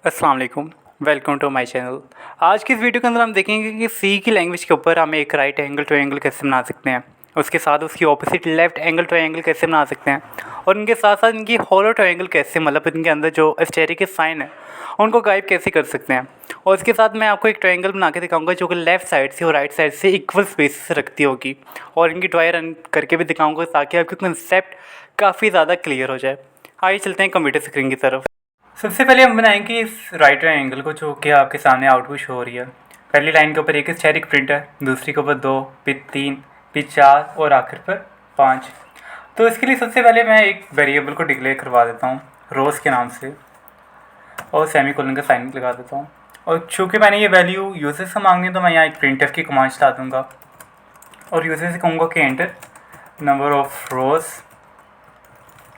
अस्सलाम वालेकुम, welcome to my channel. आज की इस वीडियो के अंदर हम देखेंगे कि सी की लैंग्वेज के ऊपर हम एक राइट एंगल ट्रायंगल कैसे बना सकते हैं, उसके साथ उसकी ऑपोजिट लेफ्ट एंगल ट्रायंगल कैसे बना सकते हैं, और इनके साथ साथ इनकी हॉलो ट्रायंगल कैसे, मतलब इनके अंदर जो एस्टेरिक साइन है उनको गायब कैसे कर सकते हैं। और इसके साथ मैं आपको एक ट्रायंगल बना के दिखाऊंगा जो कि लेफ्ट साइड से और राइट साइड से इक्वल स्पेस रखती होगी, और इनकी ड्राई रन करके भी दिखाऊंगा ताकि आपकी कंसेप्ट काफ़ी ज़्यादा क्लियर हो जाए। आइए चलते हैं कंप्यूटर स्क्रीन की तरफ। सबसे पहले हम बनाएंगे इस राइट ट्रायंगल को जो कि आपके सामने आउटपुट शो हो रही है। पहली लाइन के ऊपर एक स्टेरिक प्रिंट है, दूसरी के ऊपर 2, फिर 3, फिर 4 और आखिर पर 5। तो इसके लिए सबसे पहले मैं एक वेरिएबल को डिक्लेयर करवा देता हूँ रोज़ के नाम से, और सेमीकोलन का साइन लगा देता हूँ। और चूँकि मैंने ये वैल्यू यूज़र से मांगनी है तो मैं यहाँ एक प्रिंटफ की कमांड चला दूँगा और यूज़र से कहूँगा कि एंटर नंबर ऑफ रोज़,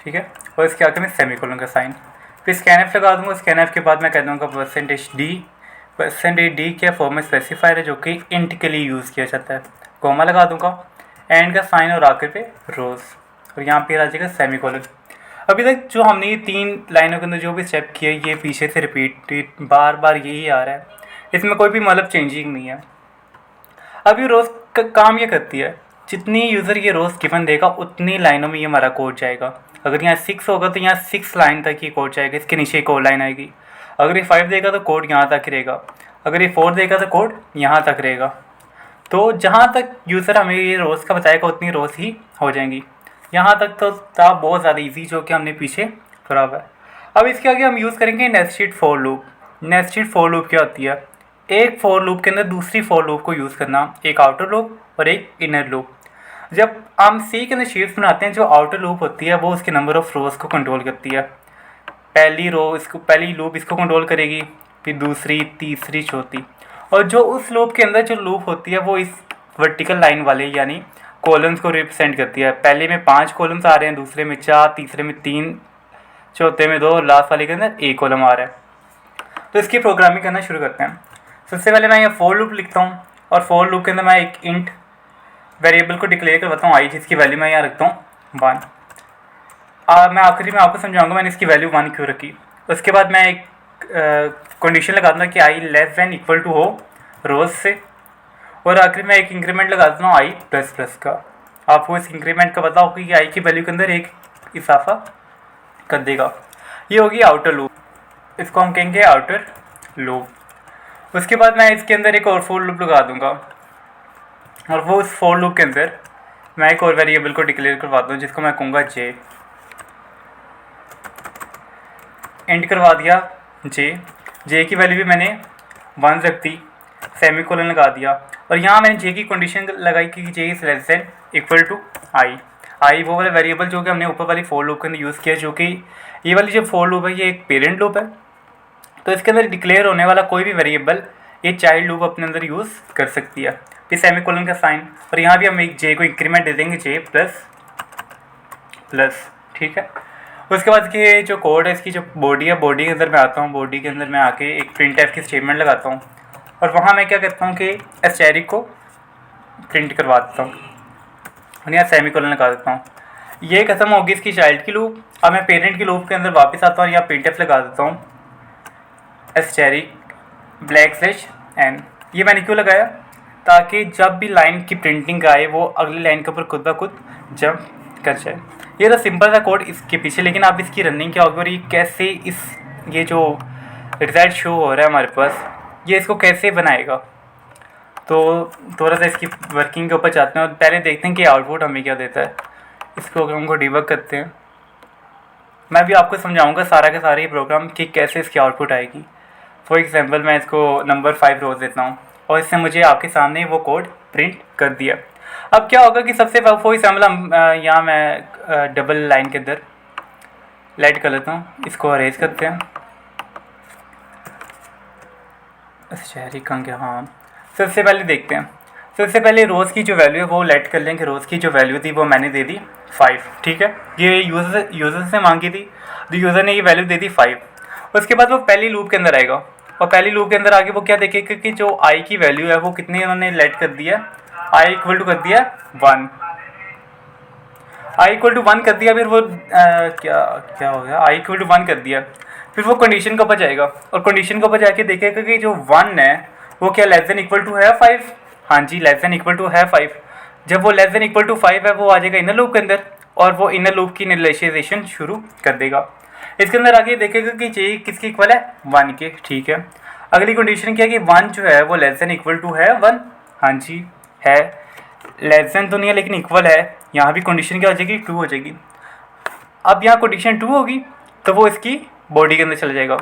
ठीक है, और इसके आगे मैं सेमीकोलन का साइन, फिर स्कैनएफ लगा दूँगा। स्कैनएफ के बाद मैं कह दूँगा %d क्या फॉर्म में स्पेसिफायर है जो कि इंट के लिए यूज़ किया जाता है, कॉमा लगा दूँगा, एंड का साइन और आखिर पे रोज़, और यहाँ पे आ जाएगा सेमीकोलन। अभी तक जो हमने ये 3 लाइनों के अंदर जो भी स्टेप किया ये पीछे से रिपीट बार बार यही आ रहा है, इसमें कोई भी मतलब चेंजिंग नहीं है। अब ये रोज़ का काम ये करती है, जितनी यूज़र ये रोज़ गिवन देगा उतनी लाइनों में ये हमारा कोड जाएगा। अगर यहाँ 6 होगा तो यहाँ 6 लाइन तक ये कोड जाएगा, इसके नीचे एक और लाइन आएगी। अगर ये 5 देगा तो कोड यहाँ तक रहेगा, अगर ये 4 देगा तो कोड यहाँ तक रहेगा। तो जहाँ तक यूज़र हमें ये रोज़ का बताएगा उतनी रोज़ ही हो जाएंगी। यहाँ तक तो था बहुत ज़्यादा ईजी जो कि हमने पीछे करा हुआ है। अब इसके आगे हम यूज़ करेंगे nested for loop. Nested for loop क्या होती है? एक फॉर लूप के अंदर दूसरी फॉर लूप को यूज़ करना, एक आउटर लूप और एक इनर लूप। जब हम सी के अंदर शीट्स बनाते हैं, जो आउटर लूप होती है वो उसके नंबर ऑफ़ रोज़ को कंट्रोल करती है। पहली लूप इसको कंट्रोल करेगी, फिर दूसरी, तीसरी, चौथी, और जो उस लूप के अंदर जो लूप होती है वो इस वर्टिकल लाइन वाले यानी कॉलम्स को रिप्रेजेंट करती है। पहले में 5 कॉलम्स आ रहे हैं, दूसरे में 4, तीसरे में 3, चौथे में 2 और लास्ट वाले के अंदर 1 कॉलम आ रहा है। तो इसकी प्रोग्रामिंग करना शुरू करते हैं। सबसे पहले मैं यहाँ फॉर लूप लिखता हूँ, और फॉर लूप के अंदर मैं एक इंट वेरिएबल को डिक्लेयर करवाता हूँ आई, जिसकी वैल्यू मैं यहाँ रखता हूँ 1। मैं आखिरी में आपको समझाऊंगा मैंने इसकी वैल्यू 1 क्यों रखी। उसके बाद मैं एक कंडीशन लगा दूँगा कि आई लेस दैन इक्वल टू हो रोज़ से, और आखिर में एक इंक्रीमेंट लगा देता हूँ आई प्लस प्लस का। आपको इस इंक्रीमेंट का पता होगा कि आई की वैल्यू के अंदर एक इजाफा कर देगा। ये होगी आउटर लूप, इसको हम कहेंगे आउटर लूप। उसके बाद मैं इसके अंदर एक और फॉर लूप लगा दूँगा, और वो उस फॉर लूप के अंदर मैं एक और वेरिएबल को डिक्लेयर करवाता हूँ जिसको मैं कहूँगा जे। एंड करवा दिया जे की वैल्यू भी मैंने 1 रख दी, सेमीकोलन लगा दिया, और यहाँ मैंने जे की कंडीशन लगाई कि J is less than equal to I वो वाला वेरिएबल जो कि हमने ऊपर वाली फॉर लूप के अंदर यूज़ किया, जो कि ये वाली जो फॉर लूप है ये एक पेरेंट लूप है। तो इसके अंदर डिक्लेयर होने वाला कोई भी वेरिएबल ये चाइल्ड लूप अपने अंदर यूज़ कर सकती है। फिर सेमीकोलन का साइन, और यहाँ भी हम एक जे को इंक्रीमेंट दे देंगे जे प्लस प्लस, ठीक है। उसके बाद के जो कोड है इसकी जो बॉडी है, बॉडी के अंदर मैं आता हूँ, बॉडी के अंदर मैं आके एक प्रिंटफ की स्टेटमेंट लगाता हूँ, और वहाँ मैं क्या करता हूँ कि एस्टेरिक को प्रिंट करवा देता हूँ, और यहाँ सेमीकोलन लगा देता हूँ। ये खत्म होगी इसकी चाइल्ड की लूप। अब मैं पेरेंट की लूप के अंदर वापस आता हूँ, यहाँ प्रिंटफ लगा देता हूँ एस्टेरिक \n। ये मैंने क्यों लगाया? ताकि जब भी लाइन की प्रिंटिंग आए वो अगली लाइन के ऊपर खुद ब खुद जंप कर जाए। ये तो सिंपल सा कोड इसके पीछे, लेकिन आप इसकी रनिंग क्या होगी और ये कैसे ये जो रिजल्ट शो हो रहा है हमारे पास ये इसको कैसे बनाएगा। तो थोड़ा सा इसकी वर्किंग के ऊपर जाते हैं और पहले देखते हैं कि आउटपुट हमें क्या देता है। इस प्रोग्राम को डिबग करते हैं। मैं भी आपको समझाऊंगा सारा का सारा ये प्रोग्राम कि कैसे इसकी आउटपुट आएगी। फॉर एग्जांपल मैं इसको नंबर 5 रोज़ देता हूँ, और इसने मुझे आपके सामने वो कोड प्रिंट कर दिया। अब क्या होगा कि सबसे फॉर एग्जाम्पल हम यहाँ मैं डबल लाइन के अंदर लाइट कर लेता हूँ, इसको अरेज करते हैं। शहरी कहाँ गया? हाँ, सबसे पहले देखते हैं। सबसे पहले रोज़ की जो वैल्यू है वो लेट कर लें कि रोज़ की जो वैल्यू थी वो मैंने दे दी 5, ठीक है। ये यूज़र से मांगी थी, तो यूज़र ने ये वैल्यू दे दी 5। उसके बाद वो पहली लूप के अंदर आएगा, और पहली लूप के अंदर आगे वो क्या देखेगा कि जो आई की वैल्यू है वो कितनी उन्होंने लेट कर दिया, आई इक्वल टू कर दिया 1। आई इक्वल टू 1 कर दिया, फिर वो क्या हो गया, आई इक्वल टू 1 कर दिया। फिर वो कंडीशन के ऊपर जाएगा और कंडीशन के ऊपर जाके देखेगा कि जो 1 है वो क्या लेस देन इक्वल टू है 5। हाँ जी, लेस देन इक्वल टू है 5। जब वो लेस देन इक्वल टू 5 है वो आ जाएगा इनर लूप के अंदर और वो इनर लूप की इनिशियलाइजेशन शुरू कर देगा। इसके अंदर आगे देखेगा कि जे किसके इक्वल है 1 के। ठीक है, अगली कंडीशन क्या है कि 1 जो है वो लेस देन इक्वल टू है 1। हाँ जी है, लेस देन तो नहीं है लेकिन इक्वल है। यहाँ भी कंडीशन क्या हो जाएगी 2 हो जाएगी। अब यहाँ कंडीशन 2 होगी तो वो इसकी बॉडी के अंदर चला जाएगा।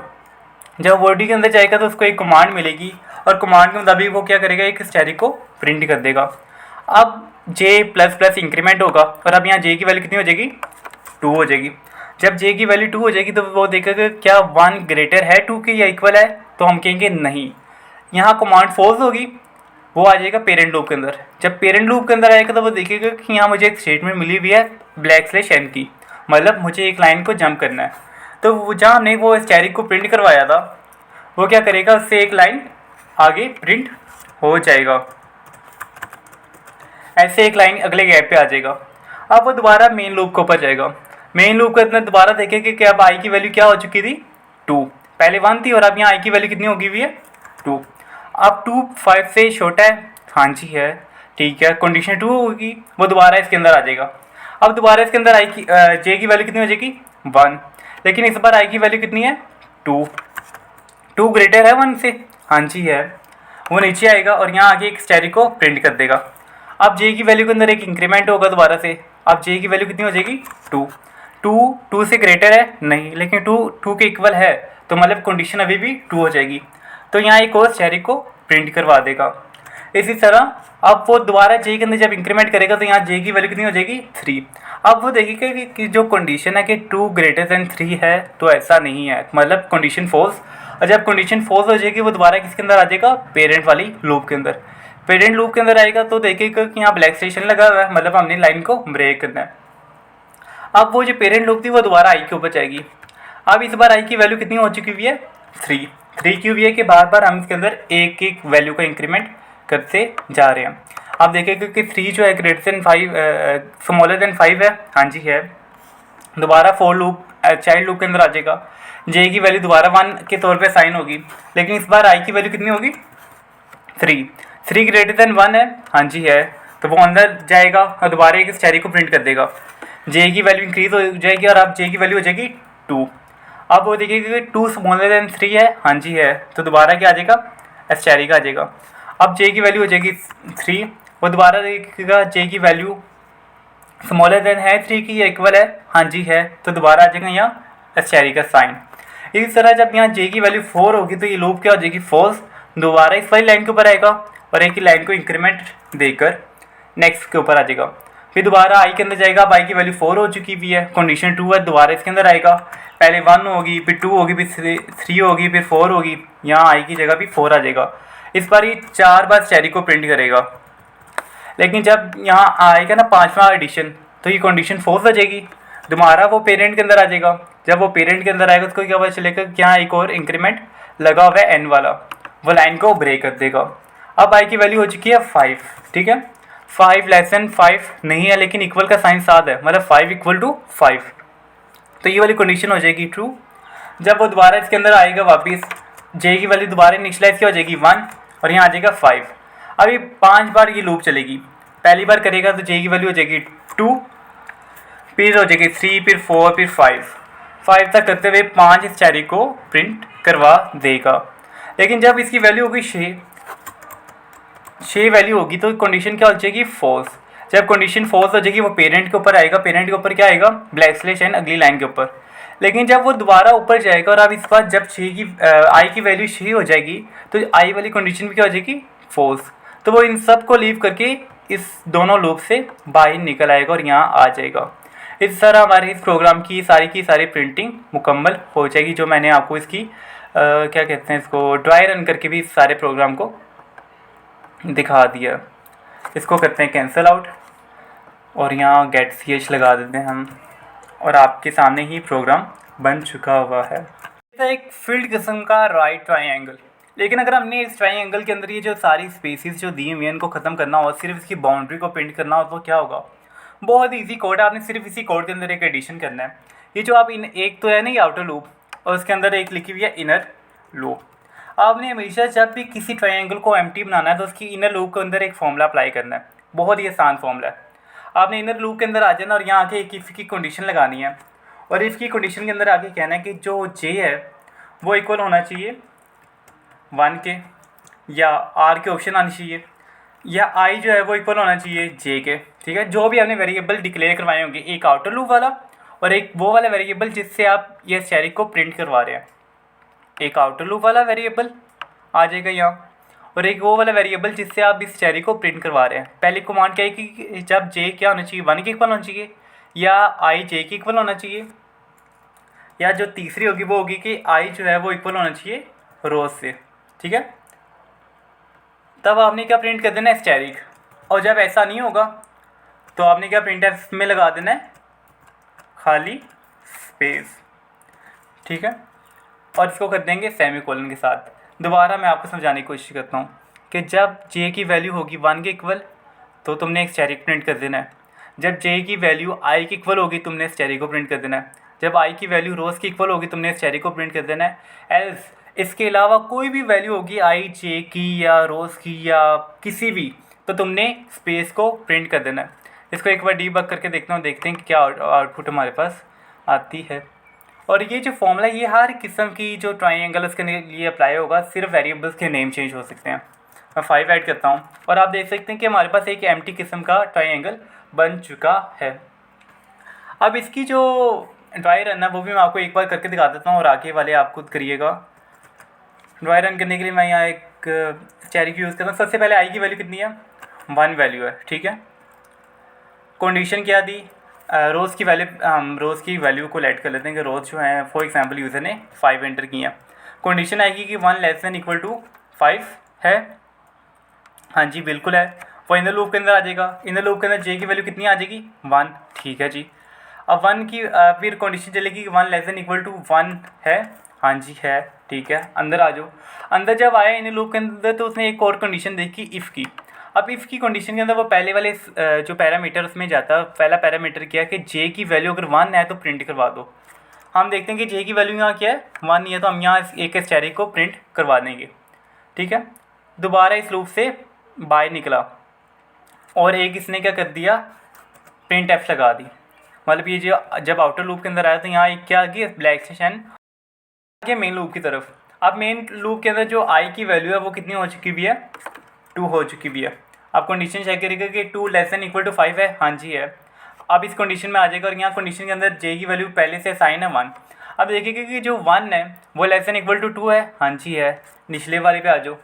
जब बॉडी के अंदर जाएगा तो उसको एक कमांड मिलेगी और कमांड के मुताबिक वो क्या करेगा, एक स्टैरिक को प्रिंट कर देगा। अब जे प्लस प्लस इंक्रीमेंट होगा और अब यहाँ जे की वैल्यू कितनी हो जाएगी 2 हो जाएगी। जब जे की वैल्यू 2 हो जाएगी तो वो देखेगा क्या 1 ग्रेटर है 2 के या इक्वल है, तो हम कहेंगे नहीं। यहाँ कमांड फॉल्स होगी, वो आ जाएगा पेरेंट लूप के अंदर। जब पेरेंट लूप के अंदर आएगा तो वो देखेगा कि यहाँ मुझे एक स्टेटमेंट मिली हुई है \n की, मतलब मुझे एक लाइन को जंप करना है। तो वो जहाँ हमने वो स्टैरिक को प्रिंट करवाया था वो क्या करेगा, उससे एक लाइन आगे प्रिंट हो जाएगा, ऐसे एक लाइन अगले गैप पे आ जाएगा। अब वो दोबारा मेन लूप के ऊपर जाएगा। मेन लूप के अंदर दोबारा देखेंगे कि अब आई की वैल्यू क्या हो चुकी थी 2, पहले 1 थी और अब यहाँ आई की वैल्यू कितनी होगी हुई है 2। अब 2 5 से छोटा है, हाँ जी है, ठीक है, कंडीशन 2 होगी, वो दोबारा इसके अंदर आ जाएगा। अब दोबारा इसके अंदर आई की जे की वैल्यू कितनी हो जाएगी 1, लेकिन इस बार आई की वैल्यू कितनी है 2 ग्रेटर है 1 से, हाँ जी है, वो नीचे आएगा और यहाँ आगे एक स्टैरिक को प्रिंट कर देगा। अब जे की वैल्यू के अंदर एक इंक्रीमेंट होगा दोबारा से। अब जे की वैल्यू कितनी हो जाएगी 2 से ग्रेटर है नहीं, लेकिन 2 के इक्वल है, तो मतलब कंडीशन अभी भी 2 हो जाएगी। तो यहाँ एक और स्टैरिक को प्रिंट करवा देगा। इसी तरह अब वो दोबारा जे के अंदर जब इंक्रीमेंट करेगा तो यहाँ जे की वैल्यू कितनी हो जाएगी 3। अब वो देखेगा कि जो कंडीशन है कि 2 ग्रेटर देन 3 है, तो ऐसा नहीं है, मतलब कंडीशन फॉल्स। और जब कंडीशन फॉल्स हो जाएगी वो दोबारा किसके अंदर आ जाएगा, पेरेंट वाली लूप के अंदर। पेरेंट लूप के अंदर आएगा तो देखेगा कि यहाँ ब्लैक स्टेशन लगा हुआ है, मतलब हमने लाइन को ब्रेक करना है। अब वो जो पेरेंट लूप थी वो दोबारा आई के ऊपर जाएगी। अब इस बार आई की वैल्यू कितनी हो चुकी हुई है 3 की हुई है कि बार बार हम इसके अंदर एक एक वैल्यू का इंक्रीमेंट करते जा रहे हैं। अब देखेंगे कि 3 जो है ग्रेटर देन 5 स्मॉलर देन 5 है, हाँ जी है, दोबारा फॉर लूप चाइल्ड लूप के अंदर आ जाएगा। जे की वैल्यू दोबारा 1 के तौर पे साइन होगी, लेकिन इस बार आई की वैल्यू कितनी होगी 3 ग्रेटर देन 1 है, हाँ जी है, तो वो अंदर जाएगा और दोबारा एक स्टैरिक को प्रिंट कर देगा। जे की वैल्यू इंक्रीज हो जाएगी और अब जे की वैल्यू हो जाएगी 2। अब वो देखिएगा कि 2 स्मॉलर देन 3 है, हाँ जी है, तो दोबारा क्या आ जाएगा स्टैरिक आ जाएगा। अब जे की वैल्यू हो जाएगी 3, वो दोबारा देखिएगा जे की वैल्यू स्मॉलर देन है 3 की या इक्वल है, हाँ जी है, तो दोबारा आ जाएगा यहाँ स्टैरिक का साइन। इसी तरह जब यहाँ जे की वैल्यू 4 होगी तो ये लूप क्या हो जाएगी फॉल्स, दोबारा इस वाली लाइन के ऊपर आएगा और एक ही लाइन को इंक्रीमेंट देकर नेक्स्ट के ऊपर आ जाएगा। फिर दोबारा आई के अंदर जाएगा, अब आई की वैल्यू 4 हो चुकी हुई है, कंडीशन 2 है, दोबारा इसके अंदर आएगा, पहले 1 होगी, फिर 2 होगी, फिर 3 होगी, फिर 4 होगी, यहाँ आई की जगह भी 4 आ जाएगा। इस बार ये 4 बार स्टैरिक को प्रिंट करेगा, लेकिन जब यहाँ आएगा ना 5वां एडिशन तो ये कंडीशन फॉल्स हो जाएगी, दोबारा वो पेरेंट के अंदर आ जाएगा। जब वो पेरेंट के अंदर आएगा उसको क्या पता चलेगा कि यहाँ एक और इंक्रीमेंट लगा हुआ है n वाला, वो लाइन को ब्रेक कर देगा। अब आई की वैल्यू हो चुकी है 5, ठीक है, 5 लेस देन 5 नहीं है, लेकिन इक्वल का साइन साथ है, मतलब 5 इक्वल टू 5, तो ये वाली कंडीशन हो जाएगी ट्रू। जब वो दोबारा इसके अंदर आएगा वापस, जे की वैल्यू दोबारा इनिशियलाइज क्या हो जाएगी 1 और यहाँ आ जाएगा 5। अब ये 5 बार ये लूप चलेगी, पहली बार करेगा तो जे की वैल्यू हो जाएगी 2, फिर हो जाएगी 3, फिर 4, फिर 5 तक करते हुए 5 स्टैरिक को प्रिंट करवा देगा। लेकिन जब इसकी वैल्यू होगी 6 वैल्यू होगी तो कंडीशन क्या हो जाएगी फॉल्स। जब कंडीशन फॉल्स हो जाएगी वो पेरेंट के ऊपर आएगा, पेरेंट के ऊपर क्या आएगा \n अगली लाइन के ऊपर। लेकिन जब वो दोबारा ऊपर जाएगा और अब इस बार जब आई की वैल्यू 6 हो जाएगी तो आई वाली कंडीशन भी क्या हो जाएगी फॉल्स, तो वो इन सब को लीव करके इस दोनों लूप से बाहर निकल आएगा और यहाँ आ जाएगा। इस तरह हमारे इस प्रोग्राम की सारी प्रिंटिंग मुकम्मल हो जाएगी, जो मैंने आपको इसकी क्या कहते हैं इसको ड्राई रन करके भी इस सारे प्रोग्राम को दिखा दिया। इसको करते हैं कैंसिल आउट और यहाँ गेट ch लगा देते हैं हम, और आपके सामने ही प्रोग्राम बन चुका हुआ है। एक फील्ड किस्म का राइट ट्राइंगल, लेकिन अगर हमने इस ट्राइंगल के अंदर ये जो सारी स्पेसिस जो दी हुई हैं इनको ख़त्म करना हो, सिर्फ इसकी बाउंड्री को प्रिंट करना हो तो क्या होगा, बहुत ईजी कोड है। आपने सिर्फ इसी कोड के अंदर एक एडिशन करना है। ये जो आप इन एक तो है ना ये आउटर लूप और उसके अंदर एक लिखी हुई है इनर लूप। आपने हमेशा जब भी किसी ट्रायंगल को एम्प्टी बनाना है तो उसकी इनर लूप के अंदर एक फॉर्मूला अप्लाई करना है, बहुत ही आसान फॉर्मूला है। आपने इनर लूप के अंदर आ जाना और यहाँ आके एक इफ़ की कंडीशन लगानी है, और इफ़ की कंडीशन के अंदर आके कहना है कि जो जे है वो इक्वल होना चाहिए 1 के, या आर के ऑप्शन आनी चाहिए, या आई जो है वो इक्वल होना चाहिए जे के। ठीक है, जो भी आपने वेरिएबल डिक्लेयर करवाए होंगे, एक आउटर लूप वाला और एक वो वाला वेरिएबल जिससे आप ये स्टैटिक को प्रिंट करवा रहे हैं। एक आउटर लूप वाला वेरिएबल आ जाएगा यहाँ, और एक वो वाला वेरिएबल जिससे आप इस स्टैटिक को प्रिंट करवा रहे हैं। पहली कमांड क्या है कि जब जे क्या होना चाहिए, 1 के इक्वल होना चाहिए, या आई जे के इक्वल होना चाहिए, या जो तीसरी होगी वो होगी कि आई जो है वो इक्वल होना चाहिए रोज से। ठीक है, तब आपने क्या प्रिंट कर देना है, स्टैटिक। और जब ऐसा नहीं होगा तो आपने क्या प्रिंट एफ में लगा देना है, खाली स्पेस। ठीक है, और इसको कर देंगे सेमीकोलन के साथ। दोबारा मैं आपको समझाने की कोशिश करता हूँ कि जब जे की वैल्यू होगी 1 के इक्वल तो तुमने एक स्टैटिक प्रिंट कर देना है। जब जे की वैल्यू आई की इक्वल होगी तुमने स्टैटिक को प्रिंट कर देना है। जब आई की वैल्यू रोज़ की इक्वल होगी तुमने स्टैटिक को प्रिंट कर देना है। एल्स इसके अलावा कोई भी वैल्यू होगी आई जे की या रोज़ की या किसी भी, तो तुमने स्पेस को प्रिंट कर देना है। इसको एक बार डीबग करके देखता हूँ, देखते हैं कि क्या आउटपुट हमारे पास आती है। और ये जो फॉर्मूला ये हर किस्म की जो ट्राइंगल उसके लिए अप्लाई होगा, सिर्फ वेरिएबल्स के नेम चेंज हो सकते हैं। मैं 5 ऐड करता हूँ और आप देख सकते हैं कि हमारे पास एक एम्प्टी किस्म का ट्राइंगल बन चुका है। अब इसकी जो ड्राई रन है वो भी मैं आपको एक बार करके दिखा देता हूँ और आगे वाले आप खुद करिएगा। ड्राई रन करने के लिए मैं यहाँ एक चेरी की यूज़ करता हूँ। सबसे पहले आई की वैल्यू कितनी है, 1 वैल्यू है। ठीक है, कंडीशन क्या दी, रोज़ की वैल्यू, हम रोज़ की वैल्यू को ऐड कर लेते हैं कि रोज़ जो है फॉर एग्जांपल यूज़र ने 5 एंटर किया। कंडीशन आएगी कि 1 लेस देन इक्वल टू 5 है। हाँ जी बिल्कुल है, वो इनर लूप के अंदर आ जाएगा। इनर लूप के अंदर जे की वैल्यू कितनी आ जाएगी, 1। ठीक है जी, अब 1 की फिर कंडीशन चलेगी कि 1 लेस देन इक्वल टू 1 है। हाँ जी है, ठीक है, अंदर आ जाओ। अंदर जब आया इनर लूप के अंदर तो उसने एक और कंडीशन देखी इफ़ की। अब इफ़ की कंडीशन के अंदर वो पहले वाले जो पैरामीटर उसमें जाता है, पहला पैरामीटर क्या है कि जे की वैल्यू अगर 1 है तो प्रिंट करवा दो। हम देखते हैं कि जे की वैल्यू यहाँ क्या है, 1 ही है, तो हम यहाँ एक स्टैटिक को प्रिंट करवा देंगे। ठीक है, दोबारा इस लूप से बाहर निकला और एक इसने क्या कर दिया, प्रिंट एफ लगा दी। मतलब ये जो जब आउटर लूप के अंदर आया तो यहाँ एक क्या आ गई, ब्लैक सेशन आगे मेन लूप की तरफ। अब मेन लूप के अंदर जो आई की वैल्यू है वो कितनी हो चुकी भी है, 2 हो चुकी भी है। अब कंडीशन चेक करेगा कि 2 लेस देन इक्वल टू 5 है। हाँ जी है, अब इस कंडीशन में आ जाएगा और यहाँ कंडीशन के अंदर जे की वैल्यू पहले से साइन है 1। अब देखिएगा कि जो 1 है वो लेस देन इक्वल टू 2 है। हाँ जी है, निचले वाले पे आ जाओ।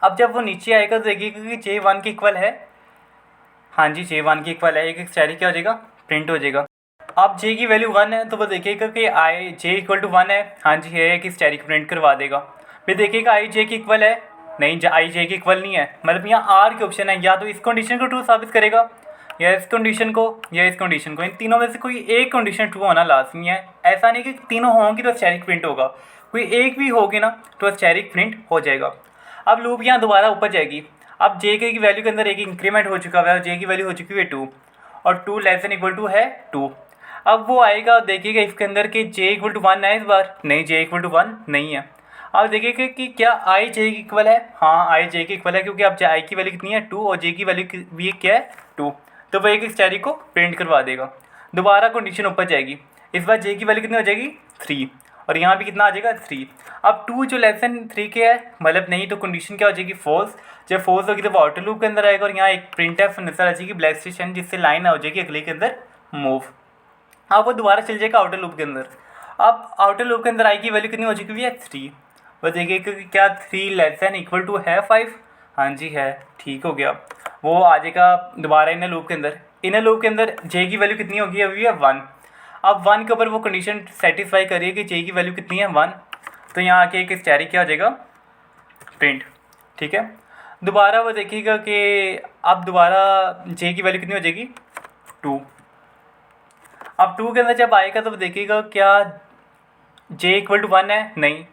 अब जब वो नीचे आएगा तो देखिएगा कि जे 1 के इक्वल है। हाँ जी, जे 1 के इक्वल है, एक स्टैटिक क्या हो जाएगा, प्रिंट हो जाएगा। अब जे की वैल्यू 1 है तो वो देखिएगा कि आई जे इक्वल टू 1 है। हाँ जी है, एक स्टैटिक प्रिंट करवा देगा। फिर देखिएगा आई जे के इक्वल है, नहीं आई जे के इक्वल नहीं है, मतलब यहाँ आर के ऑप्शन है, या तो इस कंडीशन को ट्रू साबित करेगा या इस कंडीशन को या इस कंडीशन को। इन तीनों में से कोई एक कंडीशन ट्रू होना लाजमी है। ऐसा नहीं कि तीनों होंगी तो स्टैटिक प्रिंट होगा, कोई एक भी होगी ना तो स्टैटिक प्रिंट हो जाएगा। अब लूप यहाँ दोबारा ऊपर जाएगी। अब जे के की वैल्यू के अंदर एक इंक्रीमेंट हो चुका है, जे की वैल्यू हो चुकी है 2 और 2 लेस देन इक्वल टू है 2। अब वो आएगा देखिएगा इसके अंदर कि जे इक्वल टू 1 है, इस बार नहीं जे इक्वल टू 1 नहीं है। अब देखिएगा कि क्या आई जे की इक्वल है, हाँ आई जे की इक्वल है, क्योंकि अब आई की वैल्यू कितनी है 2 और जे की वैल्यू भी क्या है 2, तो वो एक स्टैटिक को प्रिंट करवा देगा। दोबारा कंडीशन ऊपर जाएगी, इस बार जे की वैल्यू कितनी हो जाएगी 3 और यहाँ भी कितना आ जाएगा 3। अब 2 जो लेस देन 3 के है, मतलब नहीं, तो कंडीशन क्या हो जाएगी फॉल्स। जब फॉल्स होगी तो वो आउटर लूप के अंदर आएगा और यहाँ एक प्रिंट एफ नजर आ जाएगी ब्लैक स्टेशन, जिससे लाइन हो जाएगी अगले के अंदर मूव। अब वो दोबारा चल जाएगा आउटर लूप के अंदर। अब आउटर लूप के अंदर आई की वैल्यू कितनी हो चुकी है 3। वो देखिए कि क्या 3 लेस देन इक्वल टू है 5। हाँ जी है, ठीक हो गया। वो आ जाएगा दोबारा इनर लूप के अंदर। इनर लूप के अंदर जे की वैल्यू कितनी होगी, अभी है 1। अब 1 के ऊपर वो कंडीशन सेटिस्फाई करिए कि जे की वैल्यू कितनी है 1, तो यहाँ आके एक स्टैटिक क्या हो जाएगा, प्रिंट। ठीक है, दोबारा वो देखिएगा कि अब दोबारा जे की वैल्यू कितनी हो जाएगी 2। अब 2 के अंदर जब आएगा तो देखिएगा क्या जे इक्वल टू 1 है, नहीं।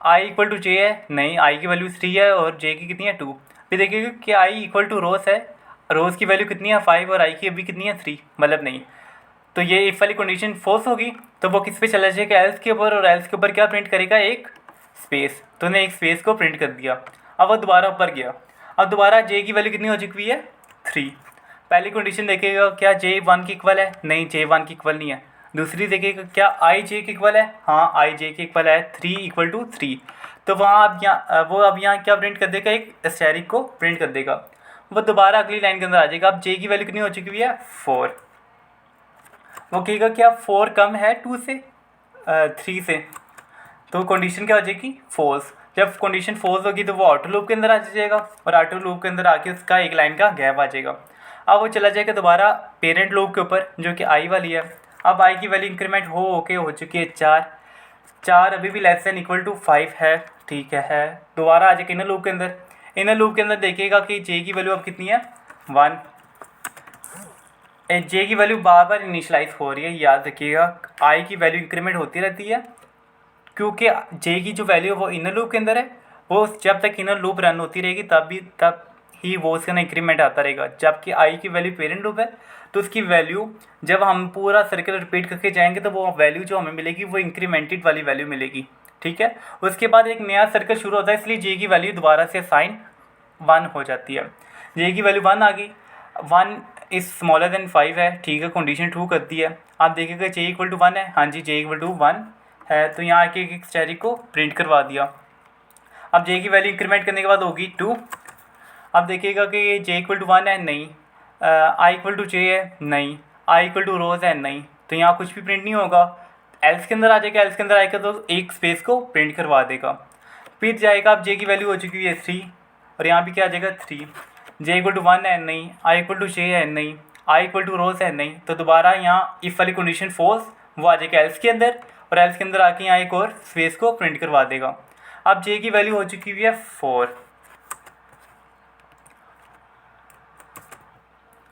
आई इक्वल टू जे है, नहीं, आई की वैल्यू 3 है और जे की कितनी है 2। फिर देखिएगा कि आई इक्वल टू रोज़ है, रोज़ की वैल्यू कितनी है 5 और आई की अभी कितनी है 3, मतलब नहीं। तो ये इफ वाली कंडीशन फॉल्स होगी तो वो किस पे चला जाएगा, एल्स के ऊपर, और एल्स के ऊपर क्या प्रिंट करेगा, एक स्पेस। तो ने एक स्पेस को प्रिंट कर दिया। अब वो दोबारा ऊपर गया। अब दोबारा जे की वैल्यू कितनी हो चुकी है, 3। पहली कंडीशन देखेगा क्या जे 1 की इक्वल है, नहीं जे 1 की इक्वल नहीं है। दूसरी देखेगा क्या आई जे के इक्वल है, हाँ आई जे के इक्वल है, 3 इक्वल टू 3। तो वहाँ अब यहाँ वो अब यहाँ क्या प्रिंट कर देगा, एक स्टेरिक को प्रिंट कर देगा। वो दोबारा अगली लाइन के अंदर आ जाएगा। अब जे की वैल्यू कितनी हो चुकी है, 4। वो कहेगा क्या 4 कम है 2 से, 3 से। तो कंडीशन क्या हो जाएगी, फॉल्स। जब कंडीशन फॉल्स होगी तो वो ऑटो लूप के अंदर आ जाएगा, और ऑटो लूप के अंदर आके उसका एक लाइन का गैप आ जाएगा। अब वो चला जाएगा दोबारा पेरेंट लूप के ऊपर, जो कि आई वाली है। अब आई की वैल्यू इंक्रीमेंट हो चुकी है 4 अभी भी लेस दैन इक्वल टू 5 है, ठीक है। दोबारा आ जाएगा इनर लूप के अंदर। इनर लूप के अंदर देखिएगा कि जे की वैल्यू अब कितनी है, 1। जे की वैल्यू बार बार इनिशलाइज हो रही है, याद रखिएगा। आई की वैल्यू इंक्रीमेंट होती रहती है, क्योंकि जे की जो वैल्यू है वो इनर लूप के अंदर है। वो जब तक इनर लूप रन होती रहेगी तब ही वो उसका ना इंक्रीमेंट आता रहेगा। जबकि आई की वैल्यू पेरेंट लूप है, तो उसकी वैल्यू जब हम पूरा सर्कल रिपीट करके जाएंगे तो वो वैल्यू जो हमें मिलेगी वो इंक्रीमेंटेड वाली वैल्यू मिलेगी, ठीक है। उसके बाद एक नया सर्कल शुरू होता है, इसलिए जे की वैल्यू दोबारा से साइन 1 हो जाती है। जे की वैल्यू 1 आ गई, 1 इज़ स्मॉलर देन 5 है, ठीक है। कंडीशन ट्रू कर दी है। आप देखिएगा जे इक्वल टू 1 है, हाँ जी जे इक्वल टू 1 है। तो यहाँ आके एक स्टेरिक को प्रिंट करवा दिया। अब जे की वैल्यू इंक्रीमेंट करने के बाद होगी 2। अब देखिएगा कि जे इक्वल टू 1 है, नहीं। आई इक्वल टू जे है, नहीं। आई इक्वल टू रोज़ है, नहीं। तो यहाँ कुछ भी प्रिंट नहीं होगा। एल्स के अंदर आ जाएगा, एल्स के अंदर आएगा तो एक स्पेस को प्रिंट करवा देगा। फिर जाएगा, अब जे की वैल्यू हो चुकी है 3, और यहाँ भी क्या आ जाएगा 3। जे इक्वल टू 1 है, नहीं। आई इक्वल टू जे है, नहीं। आई इक्वल टू रोज़ है, नहीं। तो दोबारा यहाँ इफ़ वाली कंडीशन फॉल्स, वो आ जाएगा एल्स के अंदर, और एल्स के अंदर आके यहाँ एक और स्पेस को प्रिंट करवा देगा। अब जे की वैल्यू हो चुकी हुई है 4।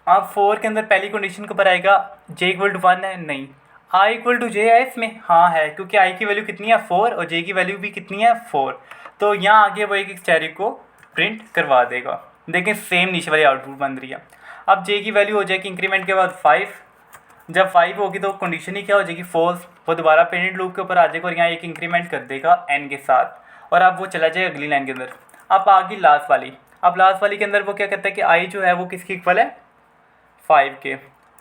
अब 4 के अंदर पहली कंडीशन के ऊपर आएगा जे इक्वल टू 1 है, नहीं। आई इक्वल टू जे है इसमें, हाँ है, क्योंकि आई की वैल्यू कितनी है 4 और जे की वैल्यू भी कितनी है 4। तो यहाँ आगे वो एक स्टेरिक को प्रिंट करवा देगा। देखिए सेम नीचे वाली आउटपुट बन रही है। अब जे की वैल्यू हो जाएगी इंक्रीमेंट के बाद 5। जब 5 होगी तो कंडीशन ही क्या हो जाएगी, फॉल्स। वो दोबारा पेरेंट लूप के ऊपर आ जाएगा और यहाँ एक इंक्रीमेंट कर देगा n के साथ, और अब वो चला जाएगा अगली लाइन के अंदर। अब आ गई लास्ट वाली। अब लास्ट वाली के अंदर वो क्या कहता है कि आई जो है वो किसकी इक्वल है, 5 के,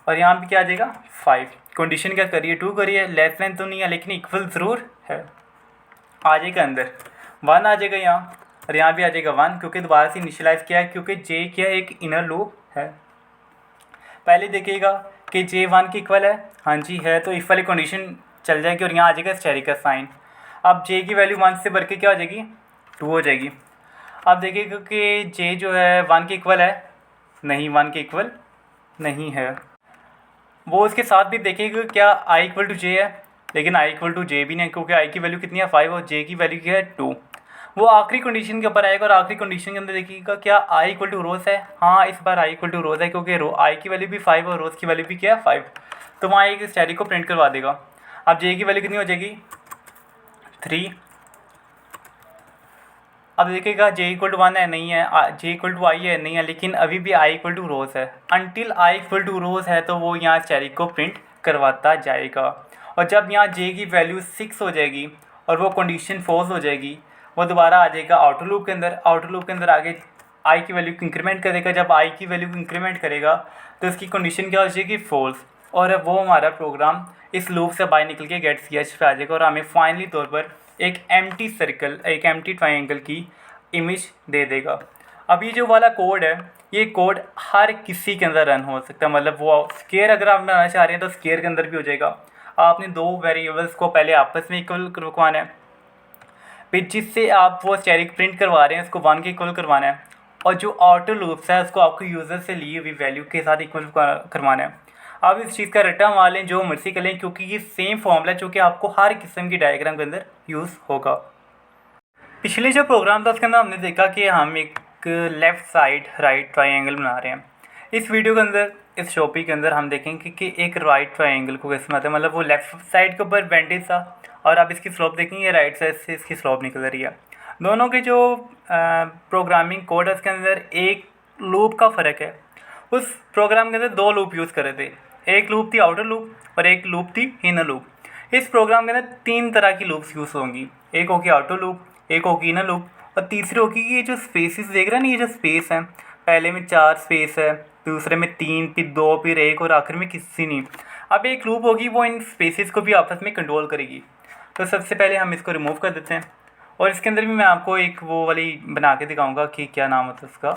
और यहाँ भी क्या आ जाएगा 5। कंडीशन क्या करिए, 2 करिए, लेस देन तो नहीं है लेकिन इक्वल ज़रूर है। आ जाएगा अंदर 1 आ जाएगा यहाँ, और यहाँ भी आ जाएगा 1, क्योंकि दोबारा से इनिशियलाइज़ किया है, क्योंकि जे क्या है, एक इनर लूप है। पहले देखिएगा कि जे 1 की इक्वल है, हाँ जी है, तो इफ वाली कंडीशन चल जाएगी और यहाँ आ जाएगा स्टेरिक का साइन। अब जे की वैल्यू 1 से बढ़ के क्या हो जाएगी, 2 हो जाएगी। अब देखिएगा कि जे जो है 1 की इक्वल है, नहीं 1 के इक्वल नहीं है। वो उसके साथ भी देखिएगा क्या आई इक्वल टू जे है, लेकिन आई इक्वल टू जे भी नहीं, क्योंकि आई की वैल्यू कितनी है 5 और जे की वैल्यू क्या है 2। वो आखिरी कंडीशन के ऊपर आएगा, और आखिरी कंडीशन के अंदर देखिएगा क्या आई इक्वल टू रोज़ है, हाँ इस बार आई इक्वल टू रोज़ है, क्योंकि आई की वैल्यू भी 5 और रोज़ की वैल्यू भी क्या है 5। तो वहाँ एक स्टेरिक को प्रिंट करवा देगा। अब जे की वैल्यू कितनी हो जाएगी 3। अब देखिएगा जे इक्वल टू 1 है, नहीं है। जे इक्वल टू आई है, नहीं है, लेकिन अभी भी आई इक्वल टू रोज़ है। अनटिल आई इक्वल टू रोज़ है तो वो यहाँ स्टेरिक को प्रिंट करवाता जाएगा। और जब यहाँ जे की वैल्यू 6 हो जाएगी और वो कंडीशन फॉल्स हो जाएगी, वो दोबारा आ जाएगा आउटर लूप के अंदर। आउटर लूप के अंदर आगे आई की वैल्यू को इंक्रीमेंट करेगा। जब आई की वैल्यू को इंक्रीमेंट करेगा तो इसकी कंडीशन क्या हो जाएगी, फॉल्स, और वो हमारा प्रोग्राम इस लूप से बाहर निकल के गेट सी एच पे आ जाएगा, और हमें फाइनली तौर पर एक एम्प्टी सर्कल, एक एम्प्टी ट्रायंगल की इमेज दे देगा। अब ये जो वाला कोड है, ये कोड हर किसी के अंदर रन हो सकता है। मतलब वो स्केयर अगर आप बनाना चाह रहे हैं तो स्केयर के अंदर भी हो जाएगा। आपने 2 वेरिएबल्स को पहले आपस में इक्वल करवाना है, फिर जिससे आप वो स्टेरिक प्रिंट करवा रहे हैं उसको 1 के इक्वल करवाना है, और जो ऑटो लूप्स है उसको आपको यूज़र से ली हुई वैल्यू के साथ इक्वल करवाना है। आप इस चीज़ का रट्टा मार लें, जो मर्जी कर लें, क्योंकि ये सेम फॉर्मूला जो कि आपको हर किस्म की डायग्राम के अंदर यूज़ होगा। पिछले जो प्रोग्राम था उसके अंदर हमने देखा कि हम एक लेफ़्ट साइड राइट ट्रायंगल बना रहे हैं। इस वीडियो के अंदर, इस टॉपिक के अंदर हम देखेंगे कि एक राइट ट्रायंगल को कैसे बनाते हैं। मतलब वो लेफ़्ट साइड के ऊपर बेंडेज था, और आप इसकी स्लोप देखेंगे राइट साइड से इसकी स्लोप निकल रही है। दोनों के जो प्रोग्रामिंग कोड है उसके अंदर एक लूप का फ़र्क है। उस प्रोग्राम के अंदर 2 लूप यूज़ कर रहे थे। एक लूप थी आउटर लूप और एक लूप थी इनर लूप। इस प्रोग्राम के अंदर 3 तरह की लूप्स यूज़ होंगी, एक होगी ऑटो लूप, एक होगी इनर लूप और तीसरी होगी कि ये जो स्पेसिस देख रहे हैं ना, ये जो स्पेस है, पहले में 4 स्पेस है, दूसरे में 3, फिर 2, फिर 1 और आखिर में किसी नहीं। अब एक लूप होगी वो इन स्पेसिस को भी आपस में कंट्रोल करेगी। तो सबसे पहले हम इसको रिमूव कर देते हैं और इसके अंदर भी मैं आपको एक वो वाली बना के दिखाऊंगा कि क्या नाम होता है उसका,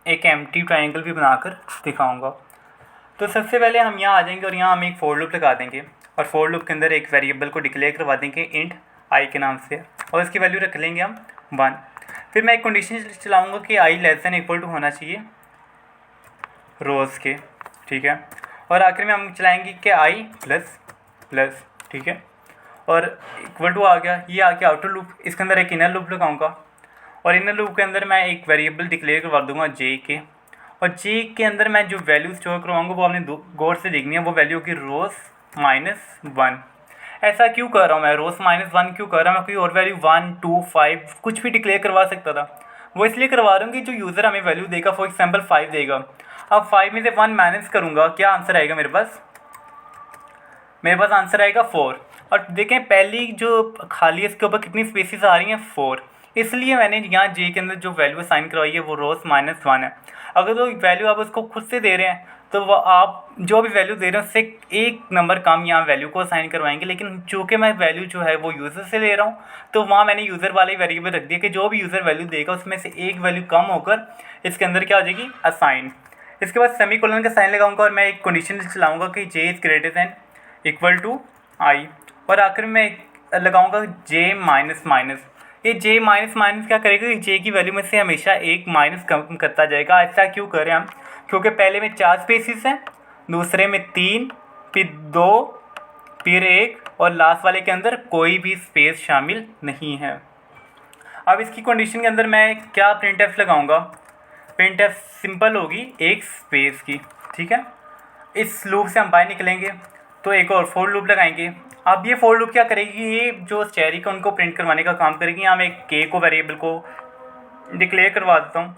एक एम्प्टी ट्रायंगल भी बनाकर दिखाऊंगा। तो सबसे पहले हम यहाँ आ जाएंगे और यहाँ हम एक फोर लूप लगा देंगे और फोर लूप के अंदर एक वेरिएबल को डिक्लेयर करवा देंगे इंट आई के नाम से और इसकी वैल्यू रख लेंगे हम 1। फिर मैं एक कंडीशन चलाऊँगा कि आई लेस दैन इक्वल टू होना चाहिए रोज़ के, ठीक है। और आखिर में हम चलाएंगे कि आई प्लस प्लस, ठीक है। और इक्वल टू आ गया, ये आ गया आउटर लूप। इसके अंदर एक इनर लूप लगाऊंगा और इनर लूप के अंदर मैं एक वेरिएबल डिक्लेयर करवा दूंगा जे के, और जे के अंदर मैं जो वैल्यू स्टोर करवाऊंगा वो आपने गौर से देखनी है, वो वैल्यू की रोज़ -1। ऐसा क्यों कर रहा हूँ मैं, रोज़ -1 क्यों कर रहा हूँ मैं, कोई और वैल्यू 1, 2, 5 कुछ भी डिक्लेयर करवा सकता था। वो इसलिए करवा रहा हूँ कि जो यूज़र हमें वैल्यू देगा, फॉर एग्जाम्पल 5 देगा, अब 5 में से 1 माइनस करूँगा, क्या आंसर आएगा मेरे पास आंसर आएगा 4। और देखें पहली जो खाली है इसके ऊपर कितनी स्पेसिस आ रही हैं, 4। इसलिए मैंने यहाँ जे के अंदर जो वैल्यू असाइन करवाई है वो रोज़ -1 है। अगर तो वैल्यू आप उसको खुद से दे रहे हैं तो वो आप जो भी वैल्यू दे रहे हैं उससे एक नंबर कम यहाँ वैल्यू को असाइन करवाएंगे, लेकिन चूँकि मैं वैल्यू जो है वो यूज़र से ले रहा हूँ तो वहाँ मैंने यूज़र वाला ही वेरिएबल रख दिया कि जो भी यूज़र वैल्यू देगा उसमें से एक वैल्यू कम होकर इसके अंदर क्या हो जाएगी, असाइन। इसके बाद सेमीकोलन का साइन लगाऊंगा और मैं एक कंडीशन चलाऊंगा कि J is greater than equal to I, और आखिर में लगाऊंगा जे माइनस माइनस। ये जे माइनस माइनस क्या करेगा कि जे की वैल्यू में से हमेशा एक माइनस कम करता जाएगा। ऐसा क्यों करें हम, क्योंकि पहले में 4 स्पेसिस हैं, दूसरे में 3, फिर 2, फिर 1 और लास्ट वाले के अंदर कोई भी स्पेस शामिल नहीं है। अब इसकी कंडीशन के अंदर मैं क्या प्रिंटएफ लगाऊंगा, प्रिंटएफ सिंपल होगी एक स्पेस की, ठीक है। इस लूप से हम बाहर निकलेंगे तो एक और फोर लूप लगाएंगे। अब ये फोर लूप क्या करेगी, ये जो चेरी का उनको प्रिंट करवाने का काम करेगी। यहाँ मैं एक के को वेरिएबल को डिक्लेयर करवा देता हूँ